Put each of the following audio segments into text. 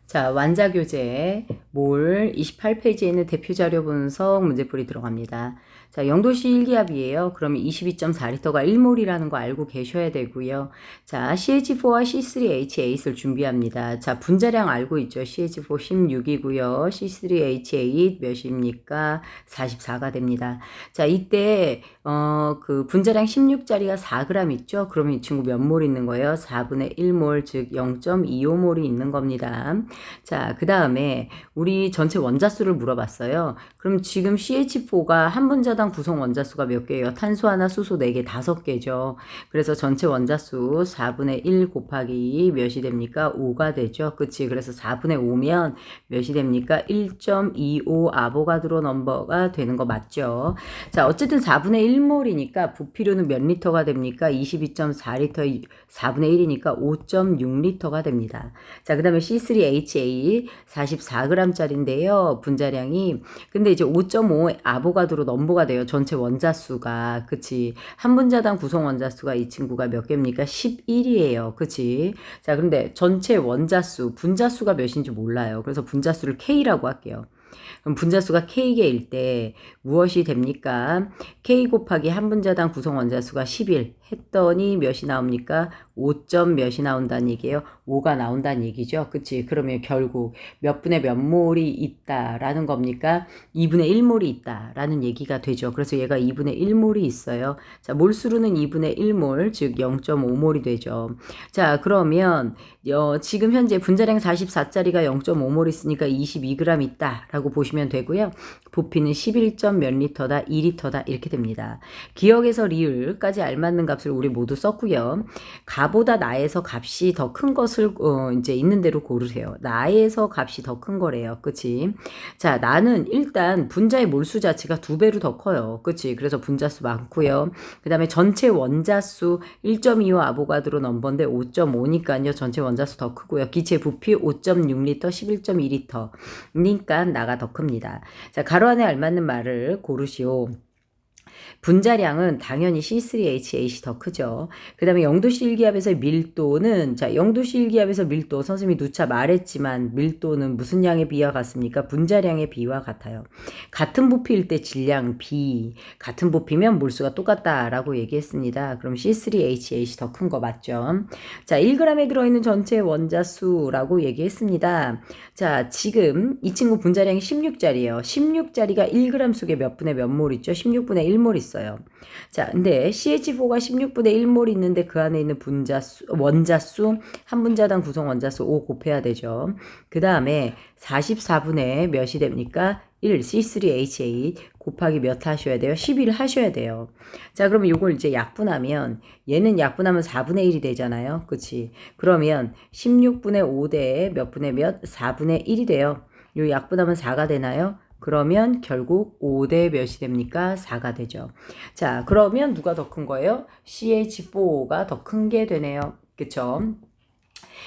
자, 완자교재 몰 28페이지에 있는 대표자료 분석 문제풀이 들어갑니다. 자, 영도시 1기압이에요. 그러면 22.4L가 1몰이라는 거 알고 계셔야 되고요. 자, CH4와 C3H8을 준비합니다. 자, 분자량 알고 있죠. CH4 16이고요. C3H8 몇입니까? 44가 됩니다. 자, 이때 그 분자량 16짜리가 4g 있죠. 그러면 이 친구 몇 몰 있는 거예요? 4분의 1몰, 즉 0.25몰이 있는 겁니다. 자, 그 다음에 우리 전체 원자수를 물어봤어요. 그럼 지금 CH4가 한 분자당 구성 원자수가 몇 개예요? 탄소 하나, 수소 4개, 5개죠. 그래서 전체 원자수 4분의 1 곱하기 몇이 됩니까? 5가 되죠. 그치? 그래서 4분의 5면 몇이 됩니까? 1.25 아보가드로 넘버가 되는 거 맞죠? 자, 어쨌든 4분의 1몰이니까 부피료는 몇 리터가 됩니까? 22.4리터, 4분의 1이니까 5.6리터가 됩니다. 자, 그 다음에 C3H8 44g짜리인데요. 분자량이. 근데 이제 5.5 아보가드로 넘버가 돼요. 전체 원자수가. 그치? 한 분자당 구성 원자수가 이 친구가 몇 개입니까? 11이에요. 그치? 자, 근데 전체 원자수, 분자수가 몇인지 몰라요. 그래서 분자수를 K라고 할게요. 그럼 분자수가 K개일 때 무엇이 됩니까? K 곱하기 한 분자당 구성 원자수가 11 했더니 몇이 나옵니까? 5점 몇이 나온다는 얘기예요. 5가 나온다는 얘기죠. 그치? 그러면 결국 몇 분의 몇 몰이 있다라는 겁니까? 2분의 1몰이 있다라는 얘기가 되죠. 그래서 얘가 2분의 1몰이 있어요. 자, 몰수로는 2분의 1몰, 즉 0.5몰이 되죠. 자, 그러면 지금 현재 분자량 44짜리가 0.5몰 있으니까 22g 있다라고 보시면 되고요. 부피는 11점 몇 리터다, 2리터다 이렇게 됩니다. 기억에서 리을까지 알맞는 값을 우리 모두 썼고요. 가보다 나에서 값이 더 큰 것을 이제 있는 대로 고르세요. 나에서 값이 더 큰 거래요. 그치? 자, 나는 일단 분자의 몰수 자체가 2배로 더 커요. 그치? 그래서 분자수 많고요. 그 다음에 전체 원자수 1.25 아보가드로 넘버인데 5.5니까요. 전체 원자수 더 크고요. 기체 부피 5.6리터, 11.2리터. 그러니까 나가 더 큽니다. 자, 가로 안에 알맞는 말을 고르시오. 분자량은 당연히 C3H8이 더 크죠. 그 다음에 영도시 1기압에서 밀도는, 자, 영도시 1기압에서 밀도, 선생님이 누차 말했지만 밀도는 무슨 양의 비와 같습니까? 분자량의 비와 같아요. 같은 부피일 때 질량 B, 같은 부피면 몰수가 똑같다라고 얘기했습니다. 그럼 C3H8이 더 큰 거 맞죠? 자, 1g에 들어있는 전체 원자수라고 얘기했습니다. 자, 지금 이 친구 분자량이 16짜리예요. 16짜리가 1g 속에 몇 분의 몇 몰 있죠? 16분의 1몰 있어요. 자, 근데 CH4가 16분의 1몰 있는데 그 안에 있는 분자수, 원자수, 한 분자당 구성 원자수 5 곱해야 되죠. 그 다음에 44분의 몇이 됩니까? 1, C3H8 곱하기 몇 하셔야 돼요? 11 하셔야 돼요. 자, 그러면 이걸 이제 약분하면 얘는 약분하면 4분의 1이 되잖아요. 그치? 그러면 16분의 5대 몇 분의 몇? 4분의 1이 돼요. 요 약분하면 4가 되나요? 그러면 결국 5대 몇이 됩니까? 4가 되죠. 자, 그러면 누가 더 큰 거예요? CH4가 더 큰 게 되네요. 그쵸?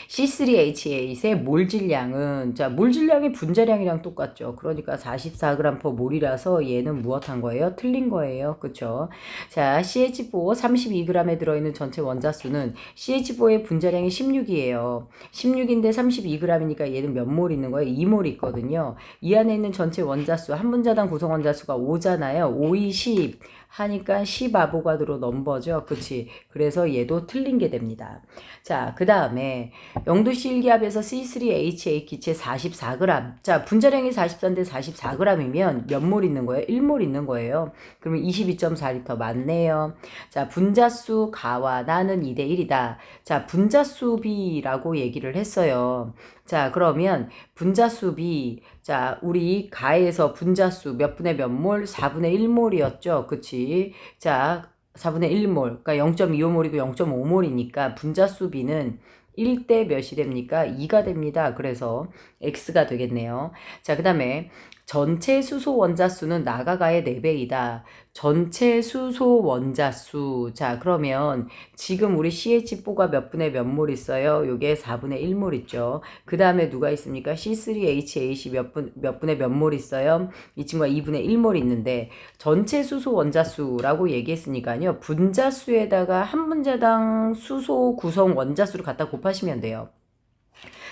C3H8의 몰 질량은, 자, 몰 질량이 분자량이랑 똑같죠. 그러니까 44g per 몰이라서 얘는 무엇한 거예요? 틀린 거예요. 그쵸? 자, CH4 32g에 들어있는 전체 원자수는 CH4의 분자량이 16이에요. 16인데 32g이니까 얘는 몇 몰 있는 거예요? 2몰 있거든요. 이 안에 있는 전체 원자수, 한 분자당 구성 원자수가 5잖아요. 5, 2, 10 하니까 10 아보가드로 넘버죠. 그치? 그래서 얘도 틀린 게 됩니다. 자, 그 다음에 영도시 1기압에서 C3H8 기체 44g. 자, 분자량이 44인데 44g이면 몇 몰 있는 거예요? 1몰 있는 거예요. 그러면 22.4리터 맞네요. 자, 분자수 가와 나는 2대 1이다. 자, 분자수 B라고 얘기를 했어요. 자, 그러면 분자수 B. 자, 우리 가에서 분자수 몇 분의 몇 몰? 4분의 1몰이었죠. 그치? 자, 4분의 1몰. 그러니까 0.25몰이고 0.5몰이니까 분자수 B는 1대 몇이 됩니까? 2가 됩니다. 그래서 X가 되겠네요. 자, 그 다음에 전체 수소 원자수는 나가가의 4배이다. 전체 수소 원자수. 자, 그러면 지금 우리 CH4가 몇 분의 몇 몰 있어요? 요게 4분의 1몰 있죠. 그 다음에 누가 있습니까? C3H8이 몇 분의 몇 몰 있어요? 이 친구가 2분의 1몰 있는데 전체 수소 원자수라고 얘기했으니까요. 분자수에다가 한 분자당 수소 구성 원자수를 갖다 곱하시면 돼요.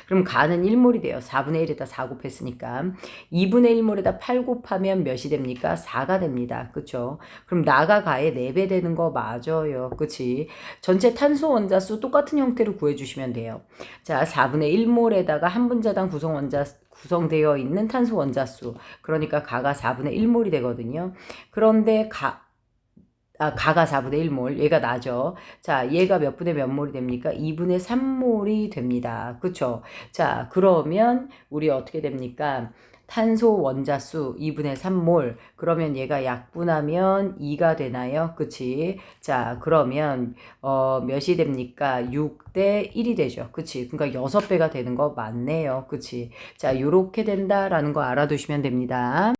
그럼 가는 1몰이 돼요. 4분의 1에다 4 곱했으니까. 2분의 1몰에다 8 곱하면 몇이 됩니까? 4가 됩니다. 그쵸? 그럼 나가 가의 4배 되는 거 맞아요. 그치? 전체 탄소 원자수 똑같은 형태로 구해주시면 돼요. 자, 4분의 1몰에다가 한 분자당 구성되어 있는 탄소 원자수. 그러니까 가가 4분의 1몰이 되거든요. 그런데 가가 4분의 1몰, 얘가 나죠. 자, 얘가 몇 분의 몇 몰이 됩니까? 2분의 3몰이 됩니다. 그쵸? 자, 그러면 우리 어떻게 됩니까? 탄소 원자수 2분의 3몰. 그러면 얘가 약분하면 2가 되나요? 그치? 자, 그러면 몇이 됩니까? 6대 1이 되죠. 그치? 그러니까 6배가 되는 거 맞네요. 그치? 자, 요렇게 된다라는 거 알아두시면 됩니다.